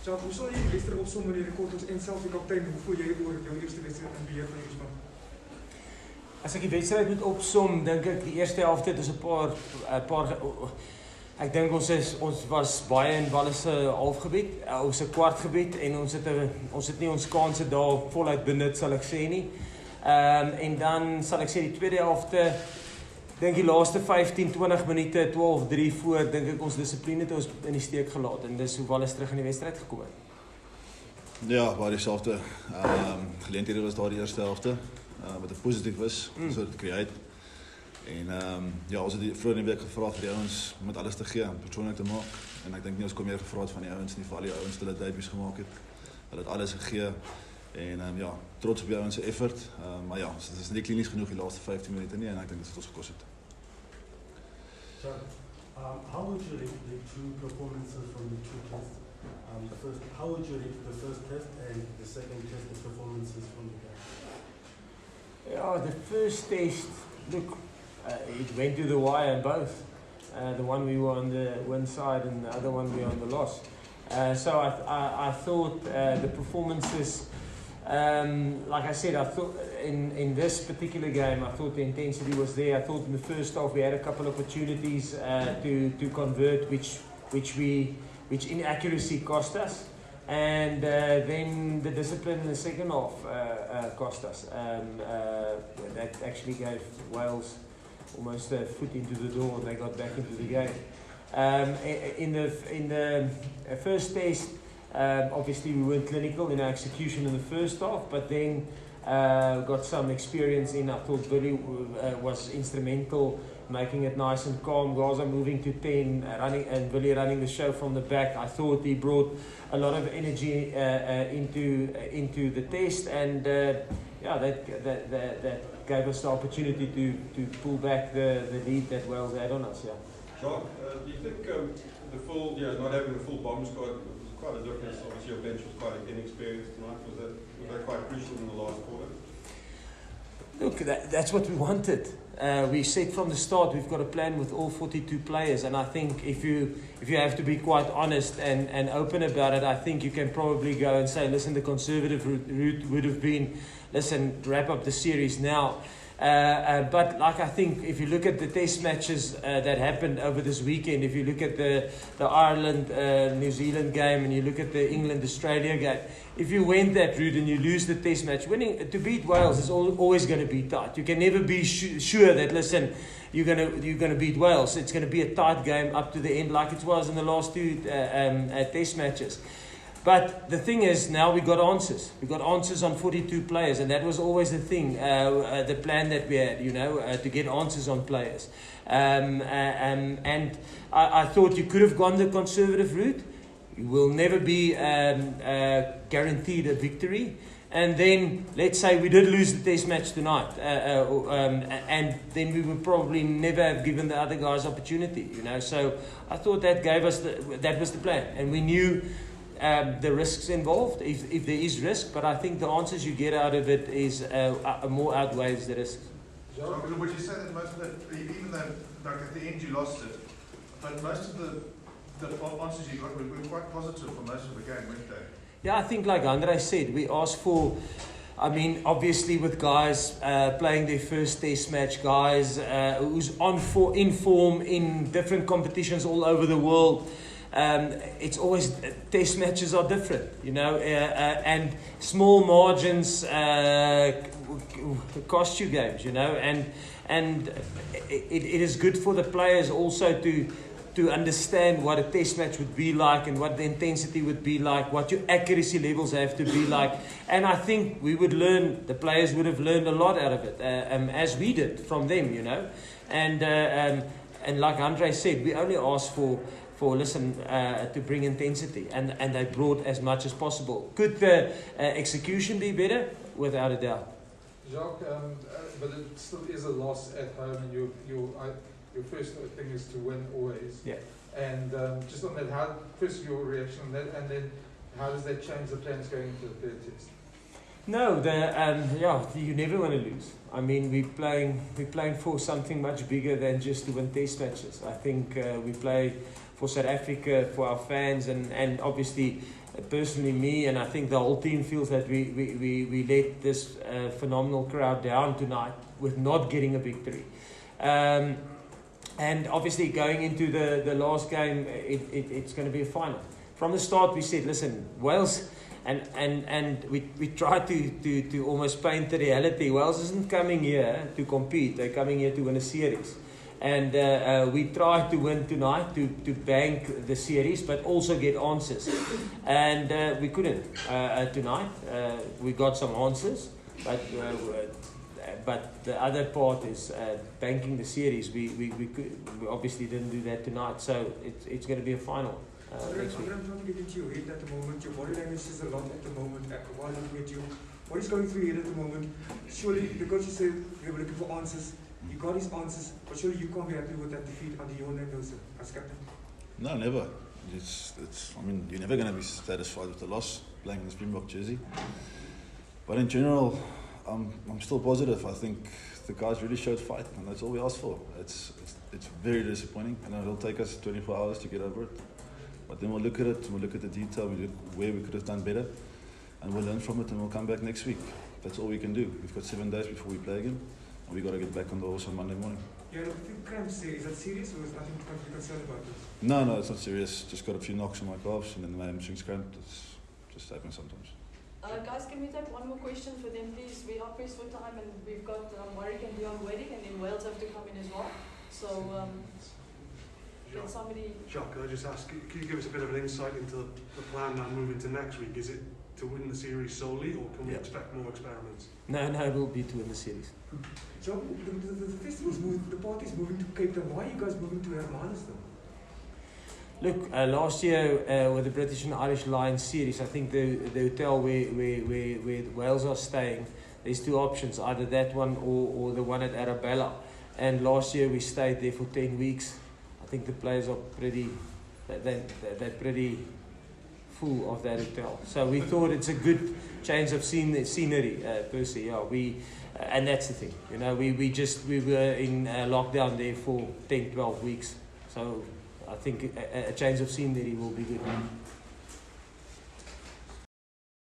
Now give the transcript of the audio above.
Jacques, hoe sal jy die wedstryd opsom in die rekordings en selfs die kaptein, hoe voel jy oor jou eerste wedstryd in beheer van die span? As ek die wedstryd moet opsom, dink ek die eerste helfte het ons 'n paar ek dink ons was baie in Wallis se halfgebied, ons se kwartgebied en ons het nie ons kanse daar voluit benut sal ek sê nie. En dan sal ek sê die tweede helfte, dink die laaste 15-20 minute, 12-3 voor, dink ek ons dissipline het ons in die steek gelaat en dis hoe Wallis terug in die wedstryd gekom het. Ja, baie dieselfde. Geleenthede was daar die eerste helfte, wat positief was, so dit create. En ja, ons het vroeër in die week gevra vir die ouens om alles te gee, persoonlik te maak. En ek dink nie ons kom meer gevra het van die ouens nie, vir al die ouens wat hulle debuuts gemaak het. Hulle het alles gegee. En ja, trots op die ouens se effort. Maar ja, dit is nie klinies genoeg die laaste 15 minute nie en ek dink dit het ons gekos het. How would you rate the two performances from the two tests? How would you rate the first test and the second test, the performances from the guys? Yeah, the first test, look, it went to the wire both. The one we were on the win side and the other one we were on the loss. So I thought the performances, like I said, I thought in this particular game, I thought the intensity was there. I thought in the first half we had a couple of opportunities to convert, which inaccuracy cost us, and then the discipline in the second half cost us. That actually gave Wales almost a foot into the door, and they got back into the game. In the first test, obviously we weren't clinical in our execution in the first half, but then got some experience in. I thought Billy was instrumental, making it nice and calm. Gaza moving to 10, running, and Billy running the show from the back. I thought he brought a lot of energy into the test, and yeah, that gave us the opportunity to pull back the lead that Wales had on us. Yeah. Jacques, do you think not having the full bomb squad was quite a difference? Obviously, your bench was quite inexperienced tonight. Was that quite crucial in the last quarter? Look, that's what we wanted. We said from the start we've got a plan with all 42 players, and I think if you have to be quite honest and open about it, I think you can probably go and say, listen, the conservative route would have been, listen, wrap up the series now. But like I think if you look at the test matches that happened over this weekend, if you look at the Ireland New Zealand game and you look at the England Australia game, if you went that route and you lose the test match, winning to beat Wales is always going to be tight. You can never be sure that, listen, you're going to beat Wales. It's going to be a tight game up to the end, like it was in the last two test matches. But the thing is, now we got answers. We got answers on 42 players, and that was always the thing, the plan that we had, to get answers on players. And I thought you could have gone the conservative route. You will never be guaranteed a victory. And then, let's say we did lose the test match tonight, and then we would probably never have given the other guys opportunity, So I thought that gave us that was the plan, and we knew the risks involved, if there is risk, but I think the answers you get out of it is more outweighs the risks. Would you say that most of the, even though like at the end you lost it, but most of the answers you got were quite positive for most of the game, weren't they? Yeah, I think like Handre said, we asked for, obviously with guys playing their first test match, guys who's in form in different competitions all over the world. It's always, test matches are different, and small margins cost you games, and it is good for the players also to understand what a test match would be like and what the intensity would be like, what your accuracy levels have to be like. And I think the players would have learned a lot out of it, as we did from them, and like Handre said, we only asked for to bring intensity, and they brought as much as possible. Could the execution be better? Without a doubt. Jacques, but it still is a loss at home, and your first thing is to win always. Yeah. And just on that, first your reaction on that, and then how does that change the plans going into the third test? No, you never want to lose. We're playing for something much bigger than just to win test matches. I think we play for South Africa, for our fans, and obviously personally me, and I think the whole team feels that we let this phenomenal crowd down tonight with not getting a victory. And obviously going into the last game, it's going to be a final. From the start we said, listen, Wales, and we tried to almost paint the reality. Wales isn't coming here to compete, they're coming here to win a series. And we tried to win tonight to bank the series, but also get answers. And we couldn't tonight. We got some answers, but the other part is banking the series. We obviously didn't do that tonight, so it's going to be a final next week. I'm trying to get into your head at the moment. Your body language is a lot at the moment. While looking at you, what is going through your head at the moment? Surely, because you said you were looking for answers, you got his answers, but surely you can't be happy with that defeat under your name as captain. No, never. I mean, you're never going to be satisfied with the loss playing in the Springbok jersey. But in general, I'm still positive. I think the guys really showed fight, and that's all we asked for. It's very disappointing, and it'll take us 24 hours to get over it. But then we'll look at it, we'll look at the detail, we'll look where we could have done better, and we'll learn from it, and we'll come back next week. That's all we can do. We've got 7 days before we play again, and we've got to get back on the horse on Monday morning. Yeah, look, I think cramps there, is that serious, or is nothing to be concerned about it? No, it's not serious. Just got a few knocks on my calves, and then my hamstrings cramped. It's just happens sometimes. Guys, can we take one more question for them, please? We are pressed for time, and we've got Warwick and Dion waiting, and then Wales have to come in as well. So, can somebody... Jacques, could I just ask, can you give us a bit of an insight into the plan now moving to next week? Is it to win the series solely, or can we expect more experiments? No, it will be to win the series. So, the festival's moving, the party's moving to Cape Town. Why are you guys moving to Hermanuston? Look, last year with the British and Irish Lions series, I think the hotel where Wales are staying, there's 2 options, either that one or the one at Arabella. And last year we stayed there for 10 weeks. I think the players are they're pretty full of that hotel. So we thought it's a good change of scenery, per se. Yeah, and that's the thing. You know, we were in lockdown there for 10, 12 weeks. So I think a change of scenery will be good.